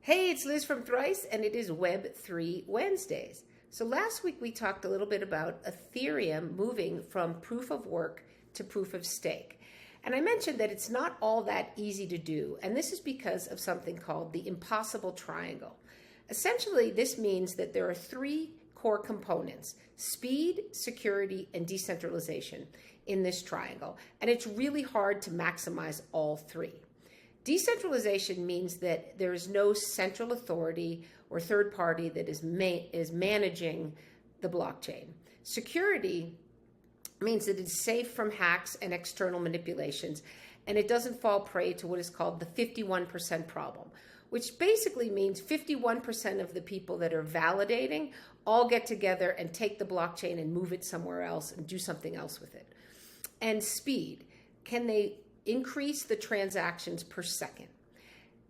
Hey, it's Liz from Thrice, and it is Web3 Wednesdays. So last week we talked a little bit about Ethereum moving from proof of work to proof of stake. And I mentioned that it's not all that easy to do, and this is because of something called the impossible triangle. Essentially, this means that there are three core components: speed, security, and decentralization in this triangle. And it's really hard to maximize all three. Decentralization means that there is no central authority or third party that is managing the blockchain. Security means that it's safe from hacks and external manipulations, and it doesn't fall prey to what is called the 51% problem, which basically means 51% of the people that are validating all get together and take the blockchain and move it somewhere else and do something else with it. And speed, can they increase the transactions per second?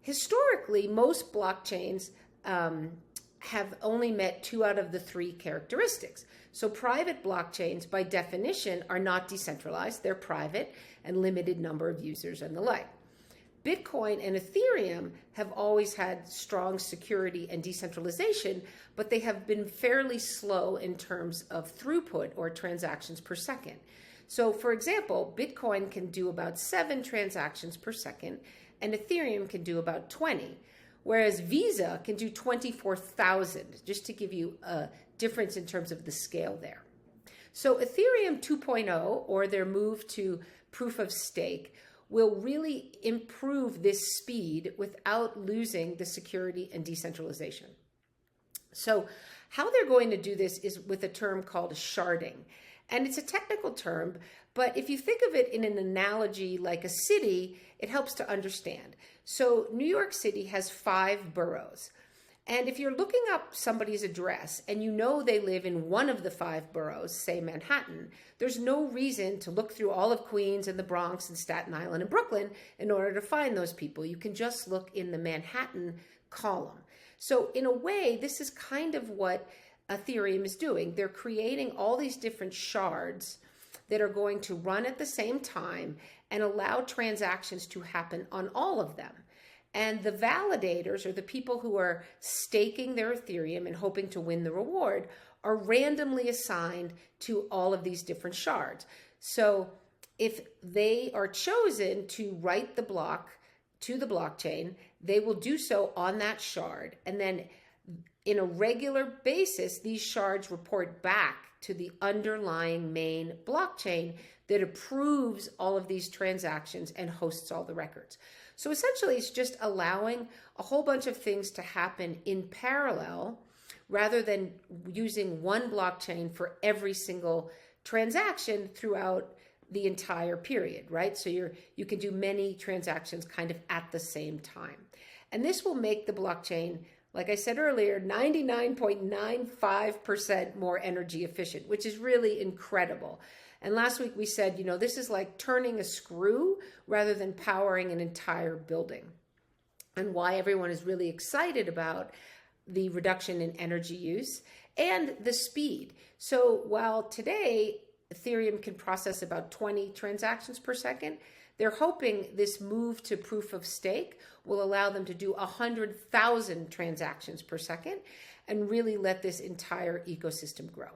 Historically, most blockchains have only met 2 out of the 3 characteristics. So private blockchains, by definition, are not decentralized. They're private and limited number of users and the like. Bitcoin and Ethereum have always had strong security and decentralization, but they have been fairly slow in terms of throughput or transactions per second. So for example, Bitcoin can do about 7 transactions per second, and Ethereum can do about 20, whereas Visa can do 24,000, just to give you a difference in terms of the scale there. So Ethereum 2.0, or their move to proof of stake, will really improve this speed without losing the security and decentralization. So how they're going to do this is with a term called sharding. And it's a technical term, but if you think of it in an analogy like a city, it helps to understand. So New York City has 5 boroughs. And if you're looking up somebody's address and you know they live in one of the 5 boroughs, say Manhattan, there's no reason to look through all of Queens and the Bronx and Staten Island and Brooklyn in order to find those people. You can just look in the Manhattan column. So in a way, this is kind of what Ethereum is doing. They're creating all these different shards that are going to run at the same time and allow transactions to happen on all of them. And the validators, or the people who are staking their Ethereum and hoping to win the reward, are randomly assigned to all of these different shards. So if they are chosen to write the block to the blockchain, they will do so on that shard. And then in a regular basis, these shards report back to the underlying main blockchain that approves all of these transactions and hosts all the records. So essentially, it's just allowing a whole bunch of things to happen in parallel rather than using one blockchain for every single transaction throughout the entire period, right? So you can do many transactions kind of at the same time. And this will make the blockchain, like I said earlier, 99.95% more energy efficient, which is really incredible. And last week we said, this is like turning a screw rather than powering an entire building. And why everyone is really excited about the reduction in energy use and the speed. So while today Ethereum can process about 20 transactions per second, they're hoping this move to proof of stake will allow them to do 100,000 transactions per second and really let this entire ecosystem grow.